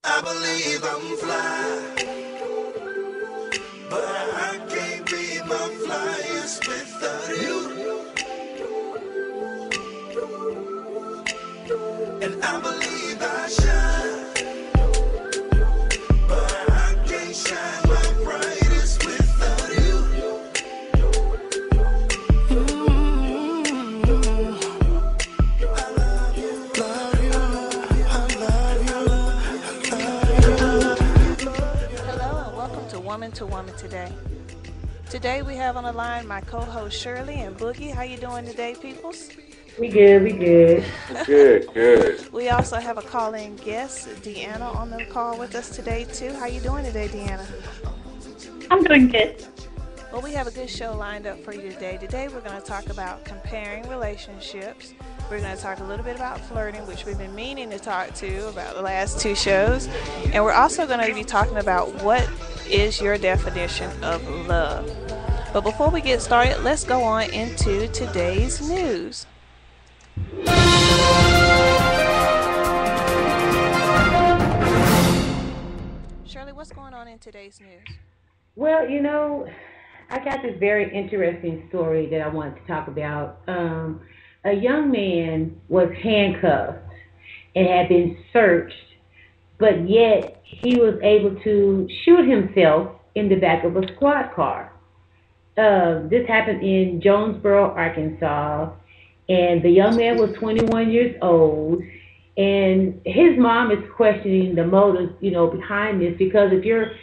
I believe I'm fly, but I can't be my flyest without you. And I believe I shine, but I can't shine my brightest without you. I love you, love you, I love you, I love you. Hello and welcome to Woman today. Today we have on the line my co-host Shirley and Boogie. How you doing today, peoples? We good. Good. We also have a call-in guest, Deanna, on the call with us today too. How you doing today, Deanna? I'm doing good. Well, we have a good show lined up for you today. Today we're going to talk about comparing relationships. We're going to talk a little bit about flirting, which we've been meaning to talk to about the last two shows. And we're also going to be talking about what is your definition of love. But before we get started, let's go on into today's news. Shirley, what's going on in today's news? Well, I got this very interesting story that I wanted to talk about. A young man was handcuffed and had been searched, but yet he was able to shoot himself in the back of a squad car. This happened in Jonesboro, Arkansas, and the young man was 21 years old. And his mom is questioning the motives, behind this, because if you're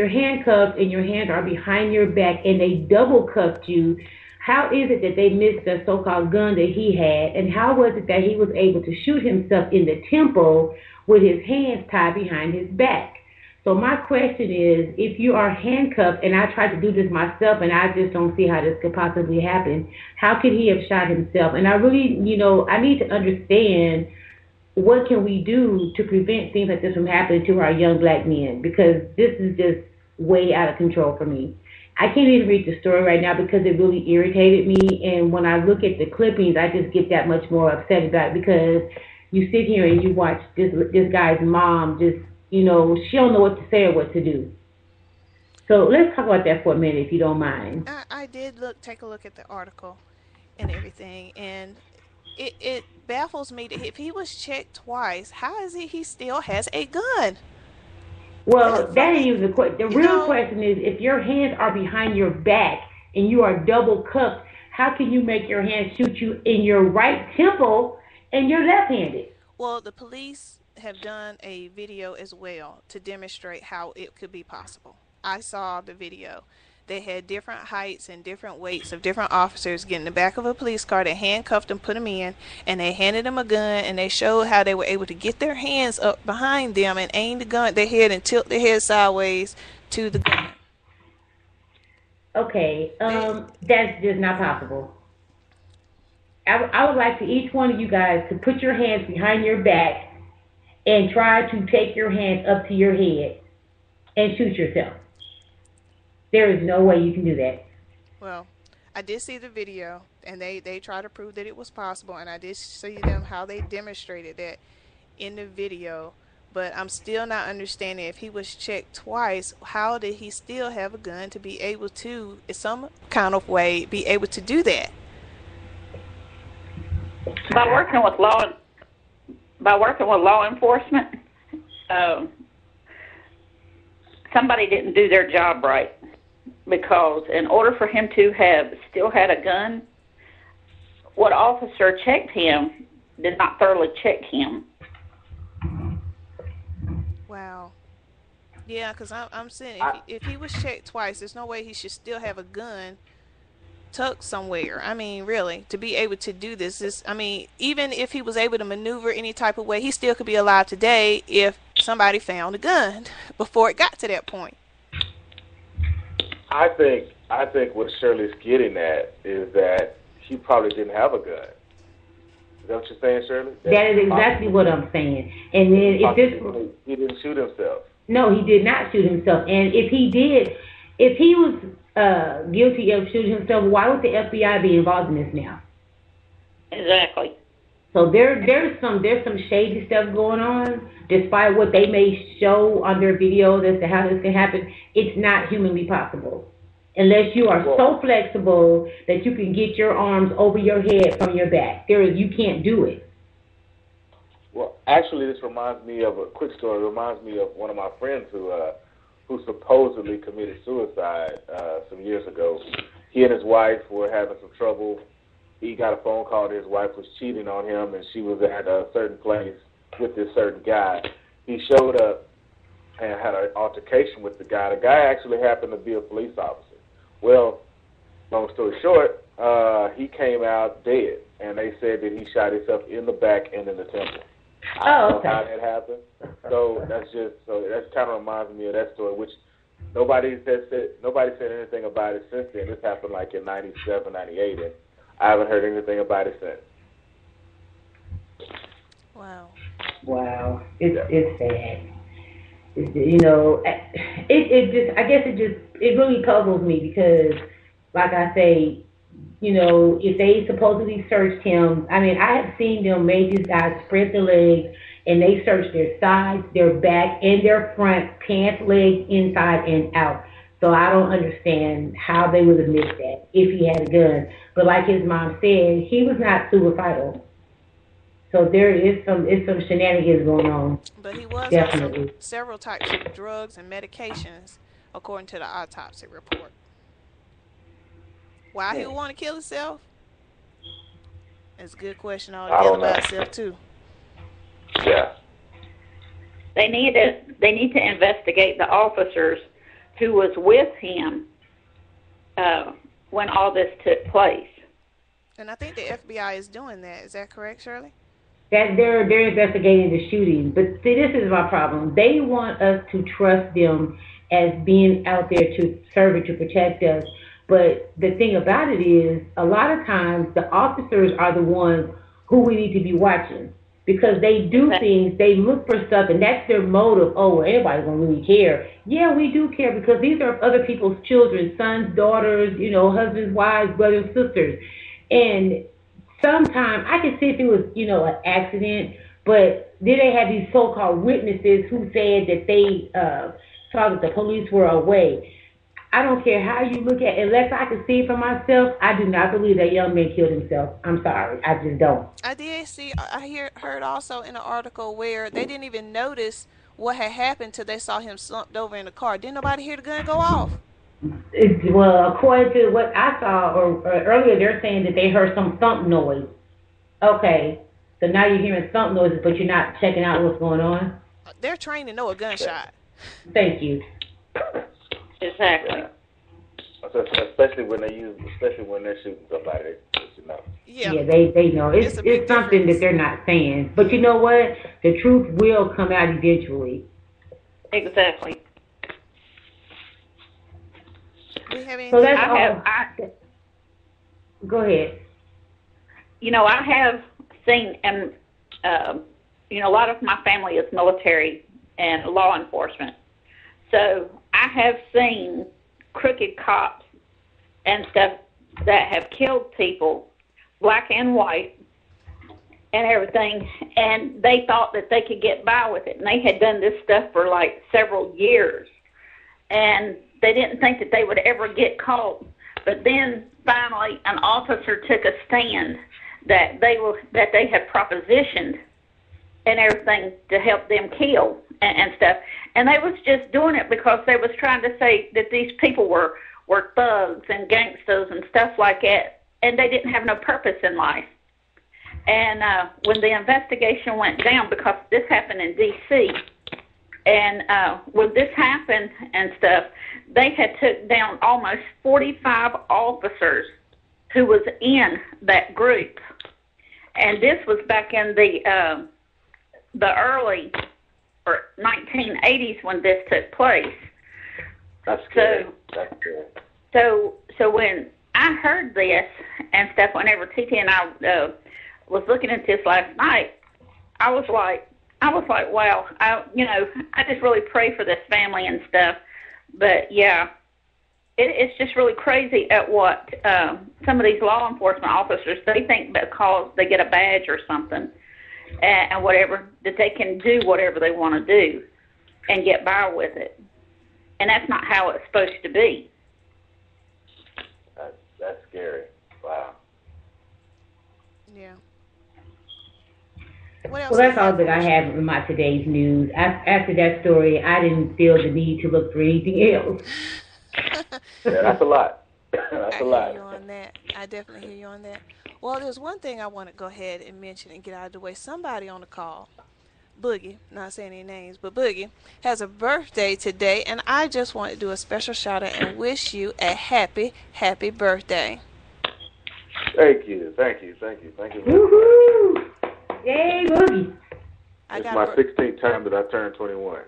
handcuffed and your hands are behind your back and they double cuffed you, how is it that they missed the so-called gun that he had, and how was it that he was able to shoot himself in the temple with his hands tied behind his back? So my question is, if you are handcuffed, and I tried to do this myself, and I just don't see how this could possibly happen, how could he have shot himself? And I really, I need to understand, what can we do to prevent things like this from happening to our young black men? Because this is just way out of control for me. I can't even read the story right now because it really irritated me. And when I look at the clippings, I just get that much more upset about it, because you sit here and you watch this guy's mom just, she don't know what to say or what to do. So let's talk about that for a minute, if you don't mind. I did take a look at the article and everything, and it baffles me that if he was checked twice, how is it he still has a gun? Well, that ain't even the question. The real question is, if your hands are behind your back and you are double cuffed, how can you make your hands shoot you in your right temple and you're left-handed? Well, the police have done a video as well to demonstrate how it could be possible. I saw the video. They had different heights and different weights of different officers get in the back of a police car. They handcuffed them, put them in, and they handed them a gun, and they showed how they were able to get their hands up behind them and aim the gun at their head and tilt their head sideways to the gun. Okay, that's just not possible. I would like for each one of you guys to put your hands behind your back and try to take your hands up to your head and shoot yourself. There is no way you can do that. Well, I did see the video, and they try to prove that it was possible, and I did see them how they demonstrated that in the video, but I'm still not understanding, if he was checked twice, how did he still have a gun to be able to, in some kind of way, be able to do that? By working with law enforcement, somebody didn't do their job right. Because in order for him to have still had a gun, what officer checked him did not thoroughly check him. Wow. Yeah, because I'm saying, if he was checked twice, there's no way he should still have a gun tucked somewhere. I mean, really, to be able to do this is, even if he was able to maneuver any type of way, he still could be alive today if somebody found a gun before it got to that point. I think what Shirley's getting at is that he probably didn't have a gun. Is that what you're saying, Shirley? That is exactly what I'm saying. And then he didn't shoot himself. No, he did not shoot himself. And if he was guilty of shooting himself, why would the FBI be involved in this now? Exactly. So there's some shady stuff going on. Despite what they may show on their videos as to how this can happen, it's not humanly possible. Unless you are so flexible that you can get your arms over your head from your back. You can't do it. Well, actually, this reminds me of a quick story. It reminds me of one of my friends who supposedly committed suicide some years ago. He and his wife were having some trouble. He got a phone call that his wife was cheating on him, and she was at a certain place with this certain guy. He showed up and had an altercation with the guy. The guy actually happened to be a police officer. Well, long story short, he came out dead, and they said that he shot himself in the back and in the temple. I don't know how that happened. So that kind of reminds me of that story, which nobody said anything about it since then. This happened like in 97, 98, and I haven't heard anything about it since. Wow. Wow. It's sad. You know, it really puzzles me because, like I say, you know, if they supposedly searched him, I mean, I have seen them make these guys spread their legs and they search their sides, their back, and their front, pants, legs, inside and out. So I don't understand how they would have missed that if he had a gun. But like his mom said, he was not suicidal. So there is some shenanigans going on. But he was definitely on several types of drugs and medications, according to the autopsy report. Why he would want to kill himself? That's a good question altogether about himself too. Yeah. They need to investigate the officers who was with him when all this took place. And I think the FBI is doing that. Is that correct, Shirley? That they're investigating the shooting. But see, this is my problem. They want us to trust them as being out there to serve and to protect us. But the thing about it is, a lot of times the officers are the ones who we need to be watching because they do things, they look for stuff, and that's their motive. Oh, well, everybody's going to really care. Yeah, we do care because these are other people's children, sons, daughters, you know, husbands, wives, brothers, sisters. And sometimes I can see if it was, you know, an accident, but then they had these so-called witnesses who said that they saw that the police were away. I don't care how you look at it. Unless I can see it for myself, I do not believe that young man killed himself. I'm sorry. I just don't. I did see, heard also in an article where they didn't even notice what had happened till they saw him slumped over in the car. Didn't nobody hear the gun go off? Well, according to what I saw or earlier, they're saying that they heard some thump noise. Okay, so now you're hearing thump noises, but you're not checking out what's going on? They're trained to know a gunshot. Thank you. Exactly. Especially when they're shooting somebody, you know. Yeah, they know. It's something that they're not saying. But you know what? The truth will come out eventually. Exactly. Do you have anything? So that's go ahead. You know, I have seen, and you know, a lot of my family is military and law enforcement. So I have seen crooked cops and stuff that have killed people, black and white, and everything, and they thought that they could get by with it. And they had done this stuff for like several years, and they didn't think that they would ever get caught. But then finally an officer took a stand that they had propositioned and everything to help them kill and stuff. And they was just doing it because they was trying to say that these people were thugs and gangsters and stuff like that, and they didn't have no purpose in life. And when the investigation went down, because this happened in D.C., and when this happened and stuff, they had took down almost 45 officers who was in that group. And this was back in the early or 1980s when this took place. That's good. That's good. So when I heard this and stuff, whenever TT and I was looking at this last night, I was like, wow, I just really pray for this family and stuff. But yeah, it's just really crazy at what some of these law enforcement officers, they think because they get a badge or something and whatever, that they can do whatever they want to do and get by with it. And that's not how it's supposed to be. That's scary. Wow. Yeah. What else? Well, that's all that I have in my today's news. After that story, I didn't feel the need to look for anything else. Yeah, that's a lot. That's I a lot. hear you on that. I definitely hear you on that. Well, there's one thing I want to go ahead and mention and get out of the way. Somebody on the call, Boogie, not saying any names, but Boogie, has a birthday today, and I just want to do a special shout out and wish you a happy, happy birthday. Thank you. Thank you. Thank you. Thank you very much. Woohoo! Yay, Boogie! I It's got my a 16th time that I turned 21.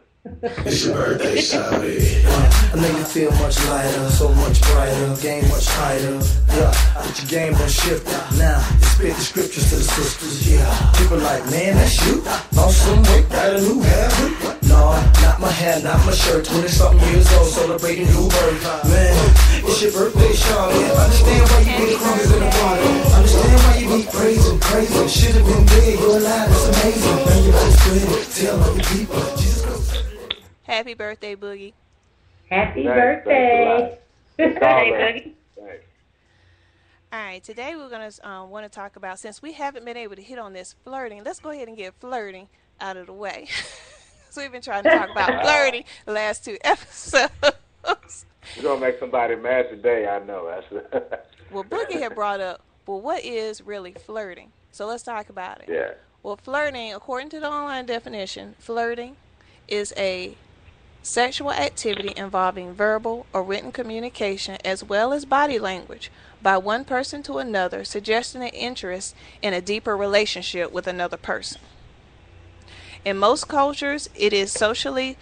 It's your birthday, shawty. I know you feel much lighter, so much brighter, game much tighter. Yeah, but your game done shifted. Now, you spit the scriptures to the sisters. Yeah, people like, man, that's you. Lost some weight, got a new habit. No, not my hair, not my shirt. 20-something years old, celebrating new birth. Man, it's your birthday, shawty. Understand why you get crumbs in the water. Understand why you need praise and praise. Should have been big, you're alive, it's amazing. When you just spread it, tell other people. Jesus Christ. happy birthday, Boogie. Happy Thanks, birthday! Thanks a lot. Hey, Boogie. Thanks. All right, today we're going to want to talk about, since we haven't been able to hit on this flirting, let's go ahead and get flirting out of the way. So we've been trying to talk about flirting the last 2 episodes. You're going to make somebody mad today, I know. Well, Boogie had brought up, well, what is really flirting? So let's talk about it. Yeah. Well, flirting, according to the online definition, flirting is a sexual activity involving verbal or written communication as well as body language by one person to another, suggesting an interest in a deeper relationship with another person. In most cultures, it is socially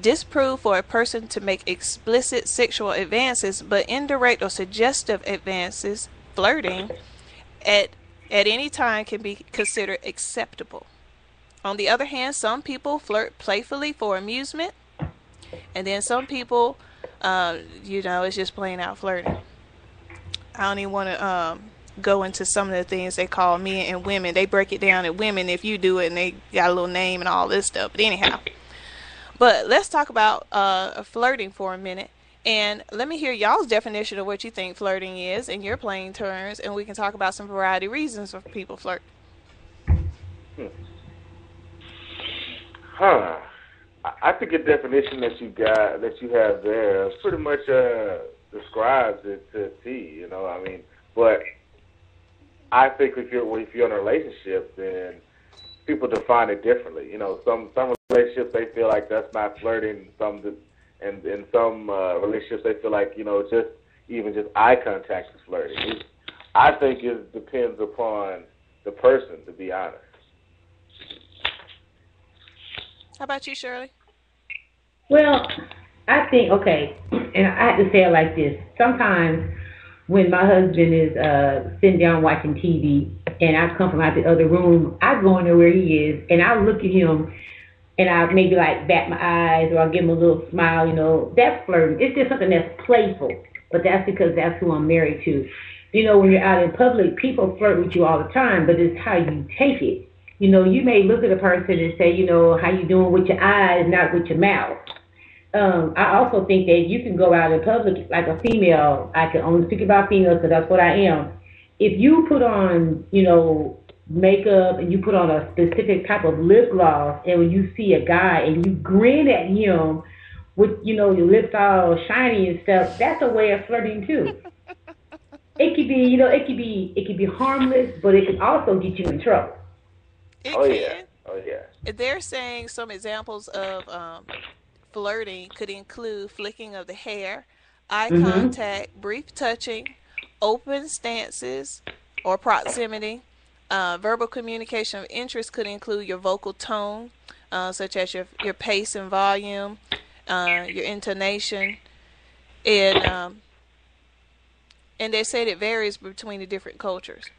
disproved for a person to make explicit sexual advances, but indirect or suggestive advances, flirting, at any time can be considered acceptable. On the other hand, some people flirt playfully for amusement, and then some people, it's just plain out flirting. I don't even want to go into some of the things they call men and women. They break it down at women if you do it, and they got a little name and all this stuff. But anyhow, let's talk about flirting for a minute. And let me hear y'all's definition of what you think flirting is in your plain terms, and we can talk about some variety of reasons for people flirt. I think a definition that you have there pretty much describes it to a T. But I think if you're in a relationship, then people define it differently. Some relationships they feel like that's not flirting. And in some relationships they feel like just eye contact is flirting. I think it depends upon the person, to be honest. How about you, Shirley? Well, I think, okay, and I have to say it like this. Sometimes when my husband is sitting down watching TV and I come from out the other room, I go in there where he is and I look at him and I maybe like bat my eyes or I'll give him a little smile, That's flirting. It's just something that's playful, but that's because that's who I'm married to. When you're out in public, people flirt with you all the time, but it's how you take it. You may look at a person and say, how you doing with your eyes, not with your mouth. I also think that you can go out in public like a female. I can only speak about females because that's what I am. If you put on, makeup and you put on a specific type of lip gloss, and when you see a guy and you grin at him with, your lips all shiny and stuff, that's a way of flirting too. It could be, it could be harmless, but it could also get you in trouble. Oh yeah. They're saying some examples of flirting could include flicking of the hair, eye contact, brief touching, open stances or proximity. Verbal communication of interest could include your vocal tone, such as your pace and volume, your intonation, and they said it varies between the different cultures.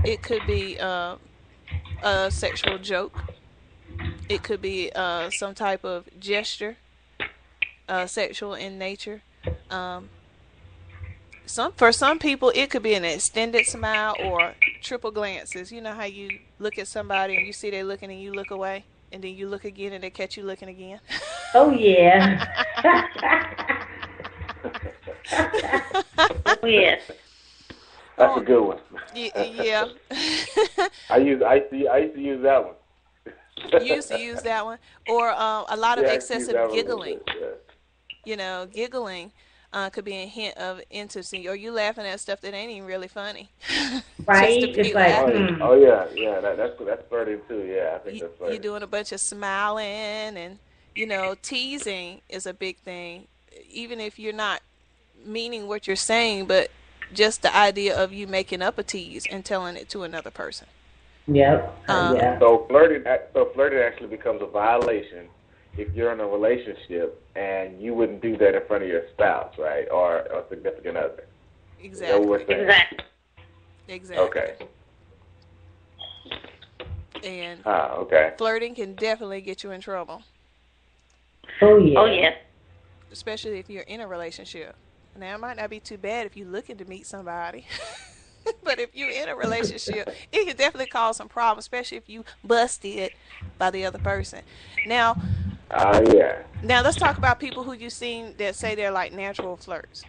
It could be a sexual joke. It could be some type of gesture, sexual in nature. For some people, it could be an extended smile or triple glances. You know how you look at somebody and you see they're looking and you look away, and then you look again and they catch you looking again. Oh yeah. Oh yes. That's a good one. Yeah. I used to use that one. You used to use that one, or a lot of excessive giggling. You know, giggling could be a hint of intimacy, or you laughing at stuff that ain't even really funny. Right? It's like, oh yeah, that's flirting too. Yeah, I think that's flirting. You're doing a bunch of smiling, and you know, teasing is a big thing, even if you're not meaning what you're saying, but just the idea of you making up a tease and telling it to another person. Yep. Yeah. So flirting actually becomes a violation if you're in a relationship and you wouldn't do that in front of your spouse, right, or a significant other. Exactly. Exactly. Okay. And okay. Flirting can definitely get you in trouble. Oh yeah. Oh yeah. Especially if you're in a relationship. Now, it might not be too bad if you're looking to meet somebody. But if you're in a relationship, it can definitely cause some problems, especially if you busted by the other person. Now, yeah. Now, let's talk about people who you've seen that say they're like natural flirts.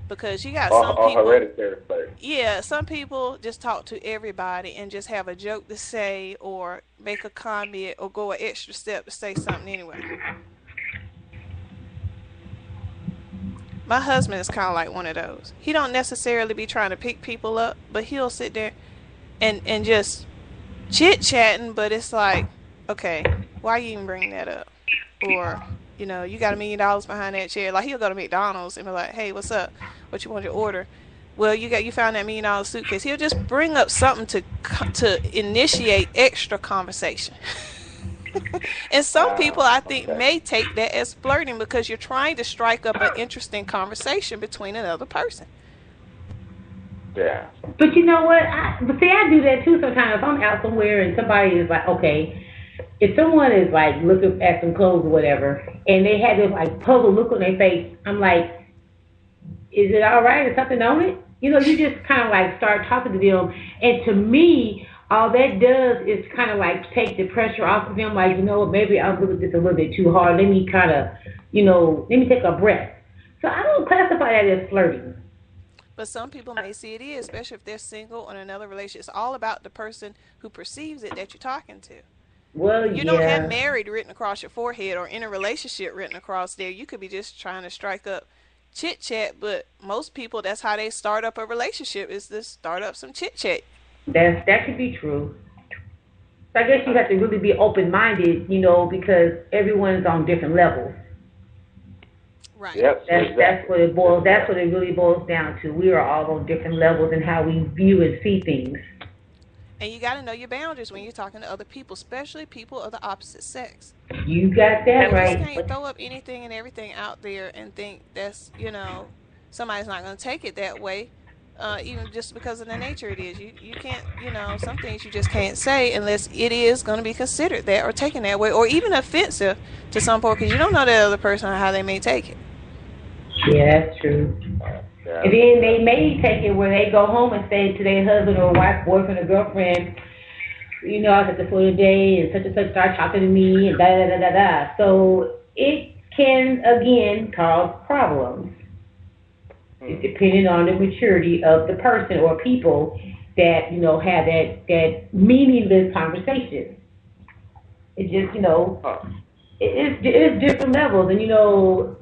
Because you got some people. Hereditary flirt. Yeah, some people just talk to everybody and just have a joke to say or make a comment or go an extra step to say something anyway. My husband is kind of like one of those. He don't necessarily be trying to pick people up, but he'll sit there and just chit-chatting, but it's like, okay, why you even bring that up? Or, you know, you got $1 million behind that chair. Like, he'll go to McDonald's and be like, hey, what's up? What you want to order? Well, you found that $1 million suitcase. He'll just bring up something to initiate extra conversation. And some people, I think, may take that as flirting because you're trying to strike up an interesting conversation between another person. Yeah. But you know what? I do that too sometimes. If I'm out somewhere and somebody is like, okay, if someone is like looking at some clothes or whatever, and they have this like puzzled look on their face, I'm like, is it all right? Is something on it? You know, you just kind of like start talking to them. And to me, all that does is kind of like take the pressure off of them. Like, you know what, maybe I'm looking at this a little bit too hard. Let me kind of, you know, let me take a breath. So I don't classify that as flirting. But some people may see it is, especially if they're single or in another relationship. It's all about the person who perceives it that you're talking to. Well, you don't have married written across your forehead or in a relationship written across there. You could be just trying to strike up chit-chat, but most people, that's how they start up a relationship, is to start up some chit-chat. That could be true. So I guess you have to really be open-minded, you know, because everyone's on different levels. Right. Yep. That's what it boils. That's what it really boils down to. We are all on different levels in how we view and see things. And you got to know your boundaries when you're talking to other people, especially people of the opposite sex. You got that right. You can't throw up anything and everything out there and think that's, you know, somebody's not going to take it that way. Even just because of the nature it is. You can't, you know, some things you just can't say unless it is going to be considered that or taken that way, or even offensive to some point, because you don't know the other person or how they may take it. Yeah, that's true. Yeah. And then they may take it where they go home and say to their husband or wife, boyfriend or girlfriend, you know, I was at the store today and such start talking to me and da-da-da-da-da. So it can, again, cause problems. It's depending on the maturity of the person or people that, you know, have that meaningless conversation. It just, you know, it's different levels. And, you know,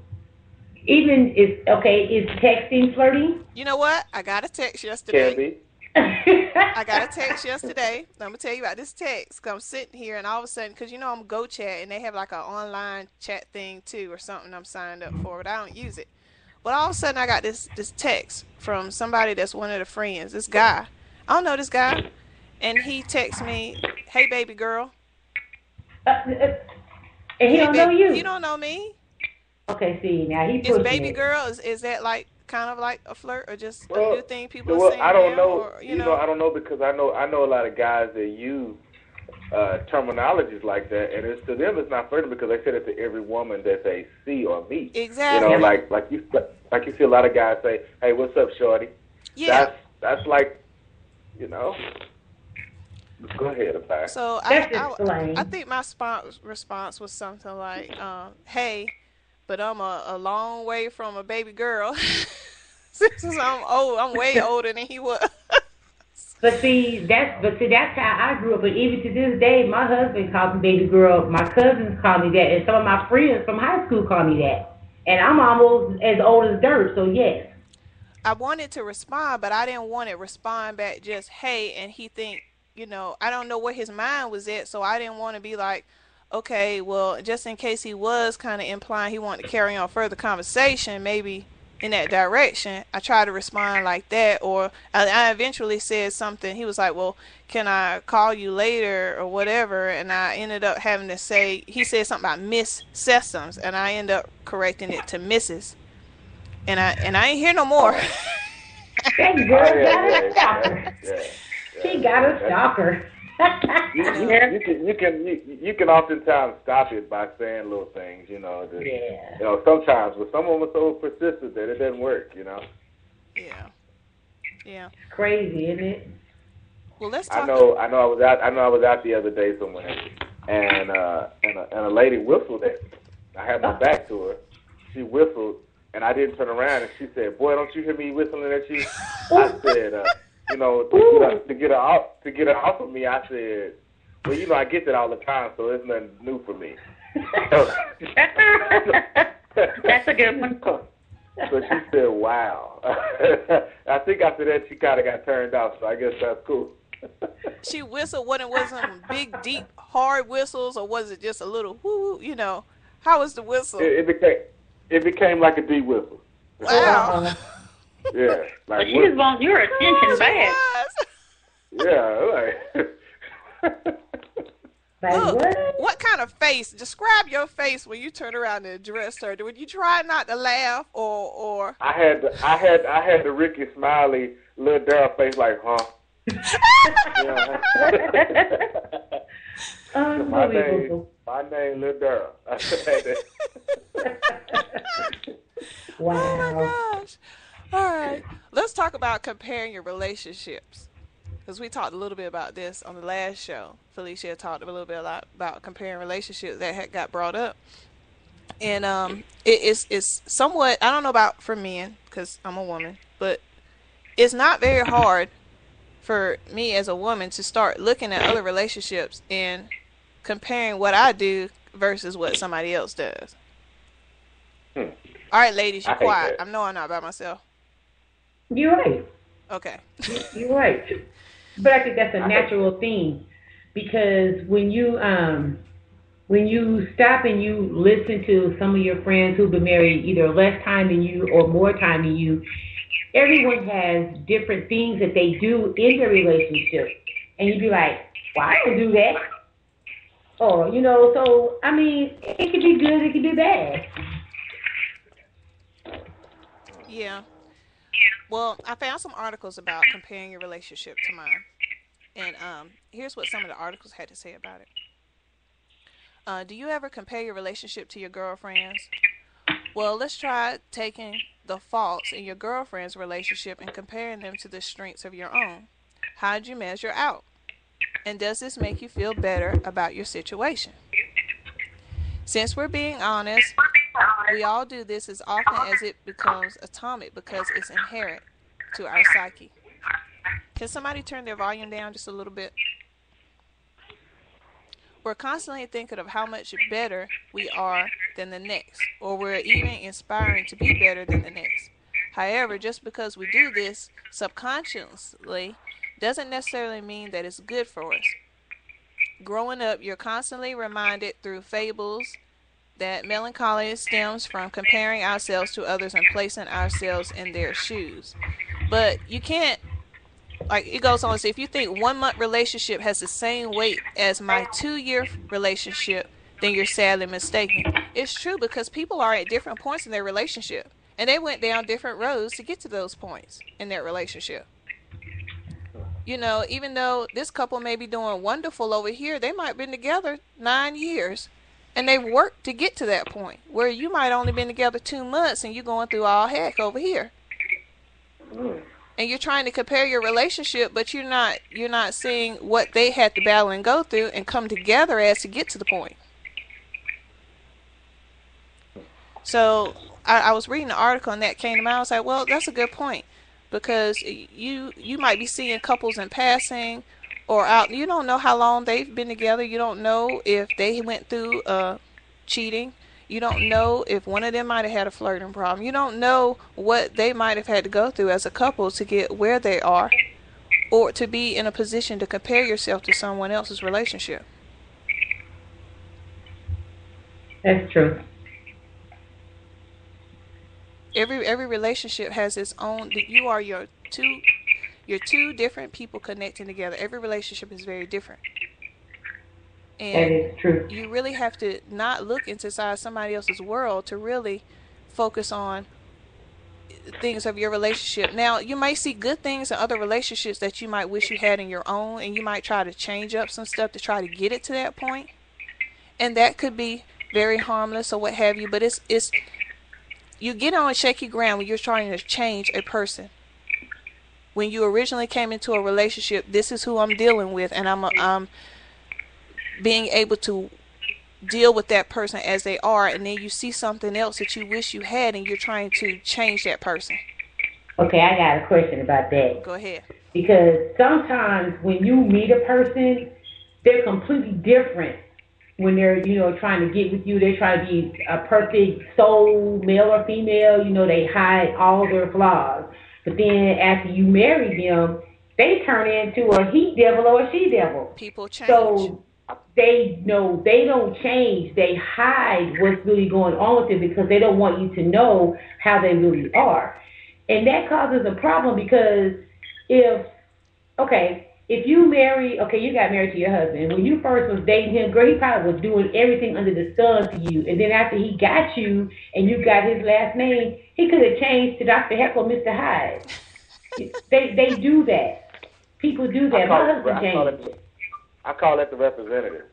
even is texting flirting? You know what? I got a text yesterday. Can be. I got a text yesterday. I'm going to tell you about this text. Because I'm sitting here and all of a sudden, because you know I'm GoChat and they have like an online chat thing too or something I'm signed up for, but I don't use it. But all of a sudden I got this text from somebody that's one of the friends, this guy. I don't know this guy. And he texts me, hey, baby girl. And he don't know you. He don't know me. Okay, see, now he pushing Is baby it. girl, is that like kind of like a flirt or just a new thing people are saying I don't now, know. or, I don't know because I know a lot of guys that use terminologies like that, and it's to them it's not flirting because they say it to every woman that they see or meet. Exactly. You know, like you see a lot of guys say, "Hey, what's up, shorty?" Yeah. That's like, you know. Go ahead, Abay. So I think my response was something like, "Hey, but I'm a long way from a baby girl. Since I'm old, I'm way older than he was." But see, that's how I grew up. But even to this day, my husband calls me baby girl. My cousins call me that, and some of my friends from high school call me that. And I'm almost as old as dirt, so yes. I wanted to respond, but I didn't want to respond back just, hey, and he think, I don't know where his mind was at, so I didn't want to be like, okay, well, just in case he was kind of implying he wanted to carry on further conversation, maybe in that direction, I tried to respond like that, or I eventually said something. He was like, well, can I call you later or whatever, and I ended up having to say, he said something about Miss Sessoms, and I ended up correcting it to Mrs., and I ain't hear no more. That girl got a stalker. She got a stalker. You can oftentimes stop it by saying little things, sometimes, but some of them are so persistent that it doesn't work, Yeah. It's crazy, isn't it? Well, let's talk. I know. I was out the other day somewhere, and a lady whistled at me. I had my back to her. She whistled, and I didn't turn around, and she said, "Boy, don't you hear me whistling at you?" I said, to get her off of me, I said, well, I get that all the time, so it's nothing new for me. That's a good one. So she said, wow. I think after that, she kind of got turned off, so I guess that's cool. She whistled when it wasn't big, deep, hard whistles, or was it just a little whoo, How was the whistle? It became like a deep whistle. Wow. Yeah. Like, she just wants your attention back. Yeah, what kind of face? Describe your face when you turn around and address her. Would you try not to laugh or? I had the Ricky Smiley little Daryl face, like, huh? My name, Lil Daryl. Wow. Oh my gosh. All right. Let's talk about comparing your relationships. Because we talked a little bit about this on the last show. Felicia talked a little bit about comparing relationships that had got brought up. And it's somewhat, I don't know about for men, because I'm a woman, but it's not very hard for me as a woman to start looking at other relationships and comparing what I do versus what somebody else does. All right, ladies, you're quiet. I know I'm not by myself. You're right. Okay. You're right. But I think that's a natural thing, because when you stop and you listen to some of your friends who've been married either less time than you or more time than you, everyone has different things that they do in their relationship, and you'd be like, well, I don't do that. Or, so, I mean, it could be good, it could be bad. Yeah. Well, I found some articles about comparing your relationship to mine. And here's what some of the articles had to say about it. Do you ever compare your relationship to your girlfriend's? Well, let's try taking the faults in your girlfriend's relationship and comparing them to the strengths of your own. How'd you measure out? And does this make you feel better about your situation? Since we're being honest, we all do this as often as it becomes atomic because it's inherent to our psyche. Can somebody turn their volume down just a little bit? We're constantly thinking of how much better we are than the next, or we're even inspiring to be better than the next. However, just because we do this subconsciously doesn't necessarily mean that it's good for us. Growing up, you're constantly reminded through fables that melancholy stems from comparing ourselves to others and placing ourselves in their shoes. But you can't, like it goes on to say, if you think 1 month relationship has the same weight as my 2-year relationship, then you're sadly mistaken. It's true, because people are at different points in their relationship, and they went down different roads to get to those points in their relationship. You know, even though this couple may be doing wonderful over here, they might have been together 9 years. And they've worked to get to that point where you might only been together 2 months and you're going through all heck over here. And you're trying to compare your relationship, but you're not seeing what they had to battle and go through and come together as to get to the point. So I was reading an article and that came to mind. I was like, well, that's a good point, because you might be seeing couples in passing or out. You don't know how long they've been together. You don't know if they went through cheating. You don't know if one of them might have had a flirting problem. You don't know what they might have had to go through as a couple to get where they are, or to be in a position to compare yourself to someone else's relationship. That's true. Every relationship has its own. You are your two different people connecting together. Every relationship is very different. And that is true. You really have to not look inside somebody else's world to really focus on things of your relationship. Now, you might see good things in other relationships that you might wish you had in your own, and you might try to change up some stuff to try to get it to that point. And that could be very harmless or what have you, but it's you get on shaky ground when you're trying to change a person. When you originally came into a relationship, this is who I'm dealing with, and I'm being able to deal with that person as they are, and then you see something else that you wish you had, and you're trying to change that person. Okay, I got a question about that. Go ahead. Because sometimes when you meet a person, they're completely different. When they're, trying to get with you, they try to be a perfect soul, male or female. They hide all their flaws. But then after you marry them, they turn into a he devil or a she devil. People change. So they don't change. They hide what's really going on with them because they don't want you to know how they really are. And that causes a problem because if you got married to your husband. When you first was dating him, girl, he probably was doing everything under the sun to you. And then after he got you and you got his last name, he could have changed to Dr. Heckle, Mr. Hyde. They do that. People do that. My husband changed. I call that the representative.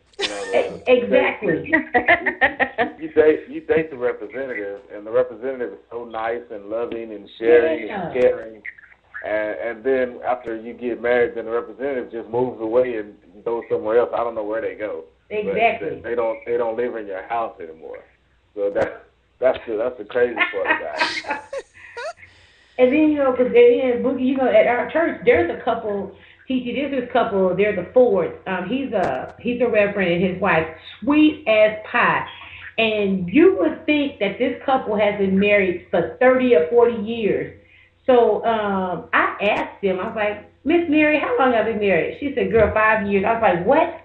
Exactly. You date the representative, and the representative is so nice and loving and sharing and caring. And then after you get married, then the representative just moves away and goes somewhere else. I don't know where they go. Exactly. But they don't live in your house anymore. So that's the crazy part of that. And then because Boogie, at our church, there's a couple. There's this couple. They're the Fords. He's a reverend and his wife, sweet as pie. And you would think that this couple has been married for 30 or 40 years. So I asked them, I was like, Miss Mary, how long have you been married? She said, girl, 5 years. I was like, what?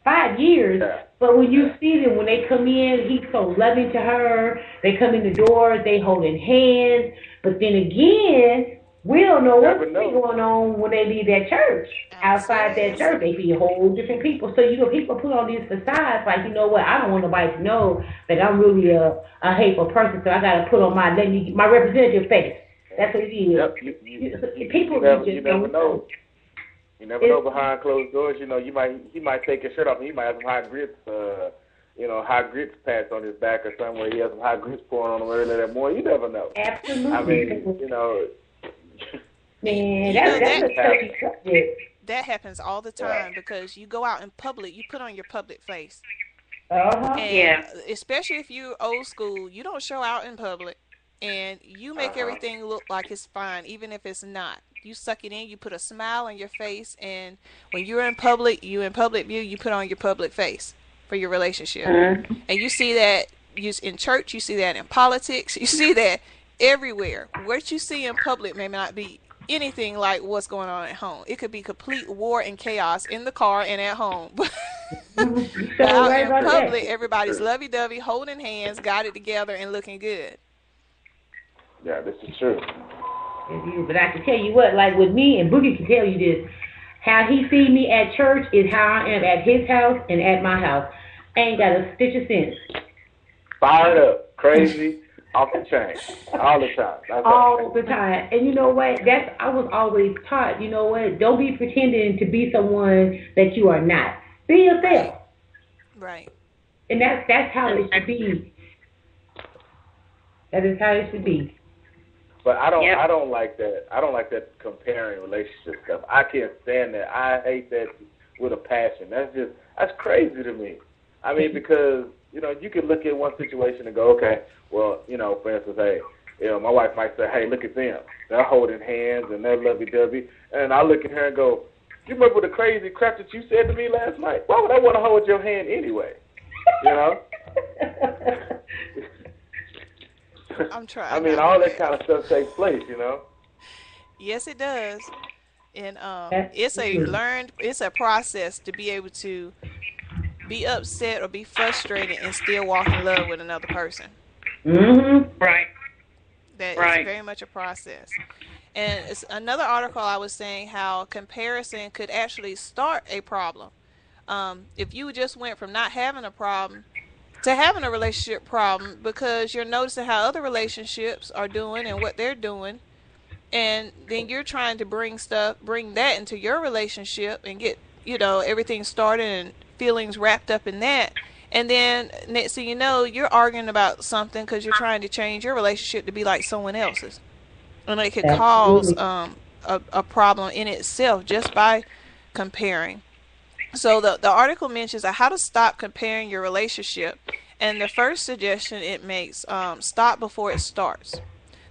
5 years? But when you see them, when they come in, he's so loving to her. They come in the door, they holding hands. But then again, we don't know what's going on when they leave that church. Outside that church, they be whole different people. So, people put on these facades like, you know what, I don't want nobody to know that I'm really a hateful person, so I got to put on my representative face. That's what it is. Yep. You never know. You never know behind closed doors. He might take his shirt off and he might have some high grits, high grits patch on his back or somewhere. He has some high grits pouring on him early that morning. You never know. Absolutely. I mean, Man, that's a tricky subject. That happens all the time because you go out in public, you put on your public face. And especially if you're old school, you don't show out in public. And you make everything look like it's fine, even if it's not. You suck it in, you put a smile on your face, and when you're in public view, you put on your public face for your relationship. And you see that in church, you see that in politics, you see that everywhere. What you see in public may not be anything like what's going on at home. It could be complete war and chaos in the car and at home. But out in public, everybody's lovey-dovey, holding hands, got it together, and looking good. Yeah, this is true. But I can tell you what, like with me, and Boogie can tell you this, how he see me at church is how I am at his house and at my house. I ain't got a stitch of sense. Fired up, crazy, Off the chain. All the time. All the time. And you know what? I was always taught, you know what? Don't be pretending to be someone that you are not. Be yourself. Right. And that's how it should be. That is how it should be. But I don't like that. I don't like that comparing relationship stuff. I can't stand that. I hate that with a passion. That's crazy to me. I mean, because, you know, you can look at one situation and go, okay, well, you know, for instance, hey, you know, my wife might say, hey, look at them. They're holding hands and they're lovey-dovey. And I look at her and go, you remember the crazy crap that you said to me last night? Why would I want to hold your hand anyway? You know? I'm trying. I mean, all that kind of stuff takes place, you know? Yes, it does. And it's a process to be able to be upset or be frustrated and still walk in love with another person. Mm-hmm. Right. That is very much a process. And it's another article I was saying how comparison could actually start a problem. If you just went from not having a problem to having a relationship problem because you're noticing how other relationships are doing and what they're doing, and then you're trying to bring that into your relationship and get, you know, everything started and feelings wrapped up in that. And then next thing you know, you're arguing about something because you're trying to change your relationship to be like someone else's. And it could cause a problem in itself just by comparing. So the article mentions how to stop comparing your relationship. And the first suggestion it makes, stop before it starts.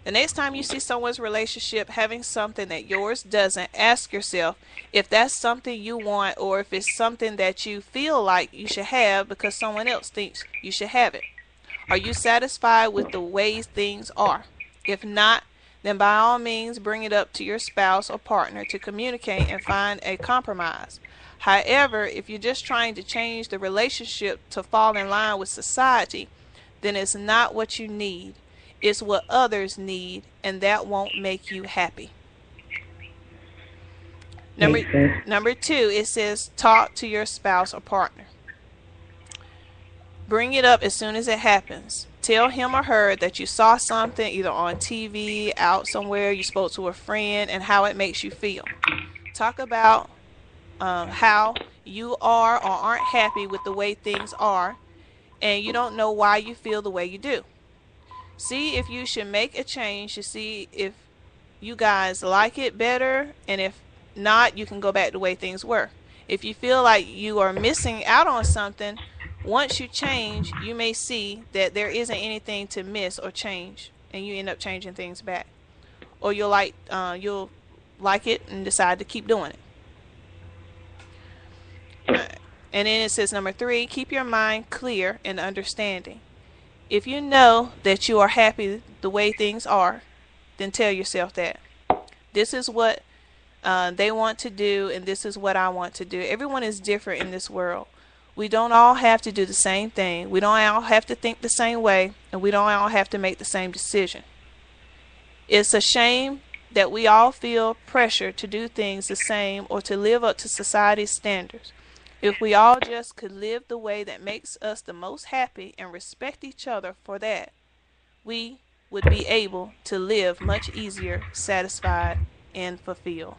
The next time you see someone's relationship having something that yours doesn't, ask yourself if that's something you want or if it's something that you feel like you should have because someone else thinks you should have it. Are you satisfied with the ways things are? If not, then by all means bring it up to your spouse or partner to communicate and find a compromise. However, if you're just trying to change the relationship to fall in line with society, then it's not what you need. It's what others need, and that won't make you happy. Number 2, it says talk to your spouse or partner. Bring it up as soon as it happens. Tell him or her that you saw something either on TV, out somewhere, you spoke to a friend, and how it makes you feel. Talk about how you are or aren't happy with the way things are, and you don't know why you feel the way you do. See if you should make a change to see if you guys like it better, and if not, you can go back to the way things were. If you feel like you are missing out on something, once you change, you may see that there isn't anything to miss or change, and you end up changing things back. Or you'll like it and decide to keep doing it. And then it says number 3, keep your mind clear and understanding. If you know that you are happy the way things are, then tell yourself that. This is what they want to do, and this is what I want to do. Everyone is different in this world. We don't all have to do the same thing. We don't all have to think the same way, and we don't all have to make the same decision. It's a shame that we all feel pressure to do things the same or to live up to society's standards. If we all just could live the way that makes us the most happy and respect each other for that, we would be able to live much easier, satisfied, and fulfilled.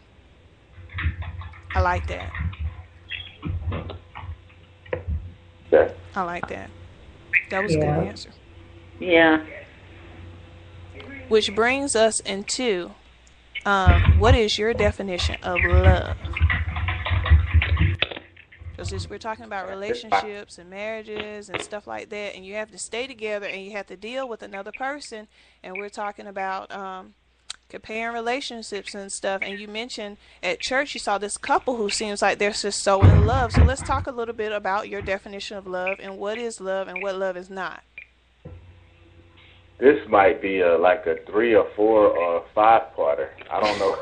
I like that. Yeah. I like that. That was a good answer. Yeah. Which brings us into what is your definition of love? Because we're talking about relationships and marriages and stuff like that, and you have to stay together and you have to deal with another person, and we're talking about comparing relationships and stuff. And you mentioned at church you saw this couple who seems like they're just so in love. So let's talk a little bit about your definition of love and what is love and what love is not. This might be like a 3 or 4 or 5-parter. I don't know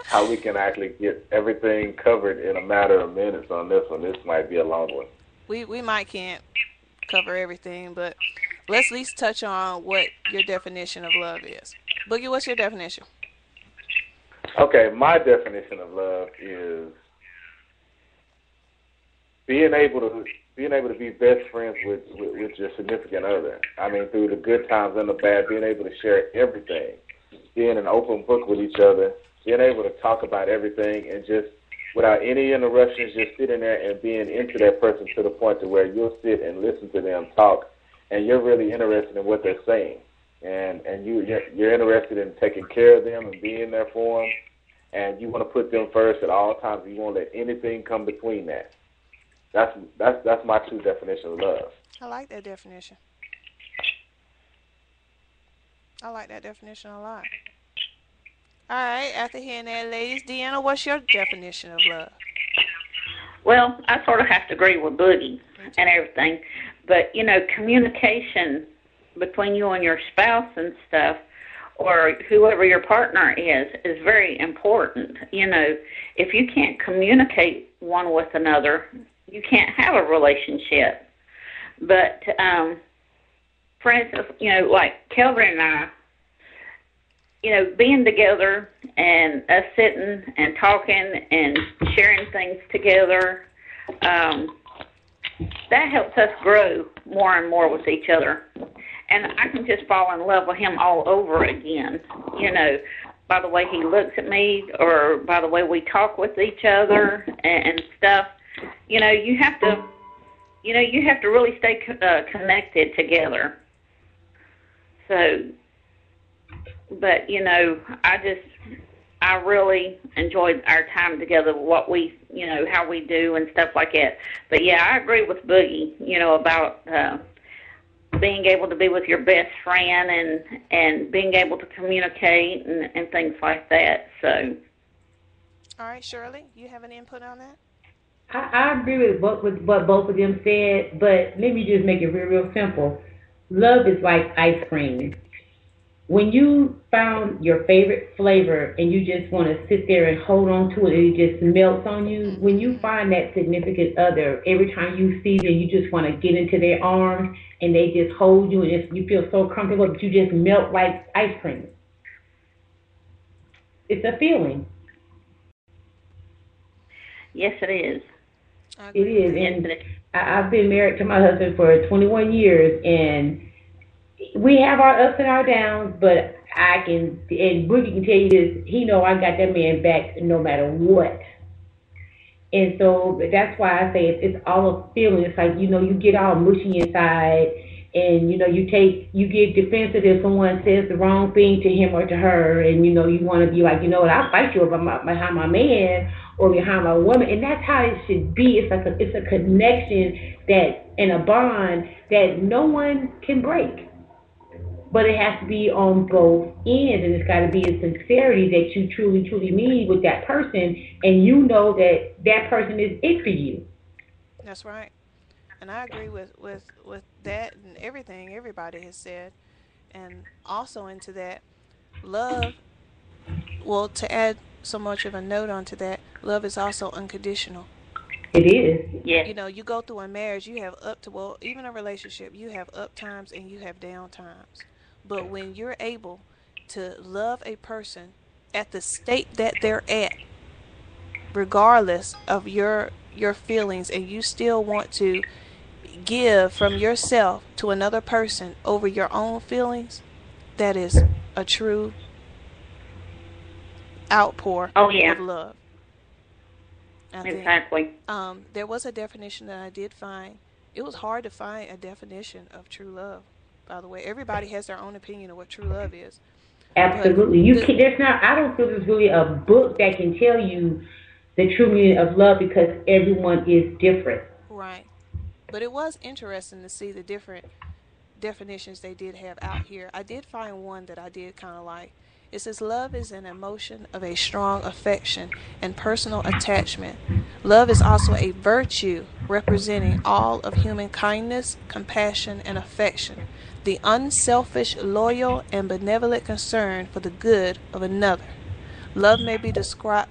how we can actually get everything covered in a matter of minutes on this one. This might be a long one. We might can't cover everything, but let's at least touch on what your definition of love is. Boogie, what's your definition? Okay, my definition of love is being able to be best friends with your significant other. I mean, through the good times and the bad, being able to share everything, being an open book with each other, being able to talk about everything, and just without any interruptions, just sitting there and being into that person to the point to where you'll sit and listen to them talk, and you're really interested in what they're saying, and you're interested in taking care of them and being there for them, and you want to put them first at all times. You won't let anything come between that. That's my true definition of love. I like that definition. I like that definition a lot. All right, after hearing that, ladies, Deanna, what's your definition of love? Well, I sort of have to agree with Boogie and everything, but, communication between you and your spouse and stuff, or whoever your partner is very important. If you can't communicate one with another, you can't have a relationship. But, for instance, like Kelvin and I, being together and us sitting and talking and sharing things together, that helps us grow more and more with each other. And I can just fall in love with him all over again, by the way he looks at me or by the way we talk with each other and stuff. You have to really stay connected together. So, but, I really enjoyed our time together, what we, how we do and stuff like that. But, yeah, I agree with Boogie, about being able to be with your best friend and being able to communicate and things like that. So. All right, Shirley, you have an input on that? I agree with what both of them said, but let me just make it real simple. Love is like ice cream. When you found your favorite flavor and you just want to sit there and hold on to it and it just melts on you, when you find that significant other, every time you see them, you just want to get into their arms and they just hold you and you feel so comfortable that you just melt like ice cream. It's a feeling. Yes, it is. It is. And I've been married to my husband for 21 years, and we have our ups and our downs, but and Boogie can tell you this, he know I got that man back no matter what. And so that's why I say it's all a feeling. It's like, you get all mushy inside, and, you get defensive if someone says the wrong thing to him or to her, and, you want to be like, what, I'll fight you behind my man or behind my woman. And that's how it should be. It's like it's a connection and a bond that no one can break. But it has to be on both ends, and it's got to be a sincerity that you truly, truly mean with that person, and that person is it for you. That's right. And I agree with that and everything everybody has said. And also into that, love, well, to add so much of a note onto that, love is also unconditional. It is. Yeah. You go through a marriage, you have even a relationship, you have up times and you have down times. But when you're able to love a person at the state that they're at, regardless of your feelings, and you still want to give from yourself to another person over your own feelings, that is a true outpour of love. Exactly. There was a definition that I did find. It was hard to find a definition of true love. By the way, everybody has their own opinion of what true love is. Absolutely. I don't feel there's really a book that can tell you the true meaning of love, because everyone is different. Right. But it was interesting to see the different definitions they did have out here. I did find one that I did kind of like. It says, love is an emotion of a strong affection and personal attachment. Love is also a virtue representing all of human kindness, compassion, and affection. The unselfish, loyal, and benevolent concern for the good of another. Love may describe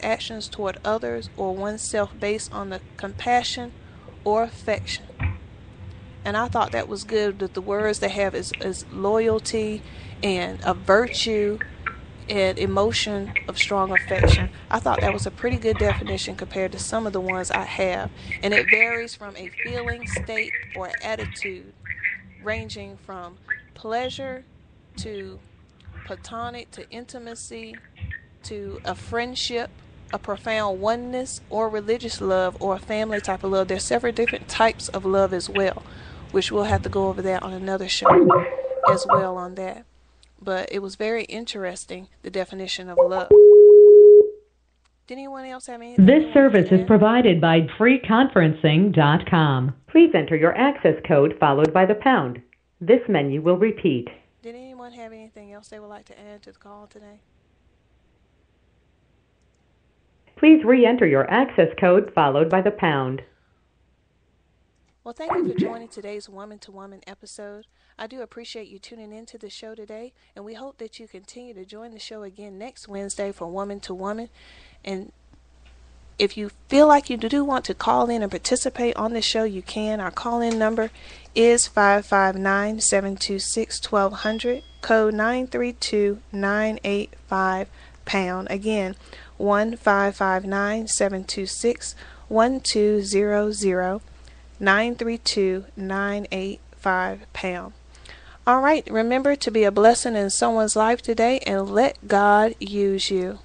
actions toward others or oneself based on the compassion or affection. And I thought that was good, that the words they have is loyalty and a virtue an emotion of strong affection. I thought that was a pretty good definition compared to some of the ones I have. And it varies from a feeling, state, or attitude, ranging from pleasure to platonic to intimacy to a friendship, a profound oneness, or religious love, or a family type of love. There's several different types of love as well, which we'll have to go over that on another show as well on that. But it was very interesting, the definition of love. Did anyone else have anything? This service is provided by freeconferencing.com. Please enter your access code followed by the pound. This menu will repeat. Did anyone have anything else they would like to add to the call today? Please re-enter your access code followed by the pound. Well, thank you for joining today's Woman to Woman episode. I do appreciate you tuning into the show today, and we hope that you continue to join the show again next Wednesday for Woman to Woman. And if you feel like you do want to call in and participate on the show, you can. Our call-in number is 559-726-1200, code 932-985#. Again, 1-559-726-1200, 932-985#. All right, remember to be a blessing in someone's life today and let God use you.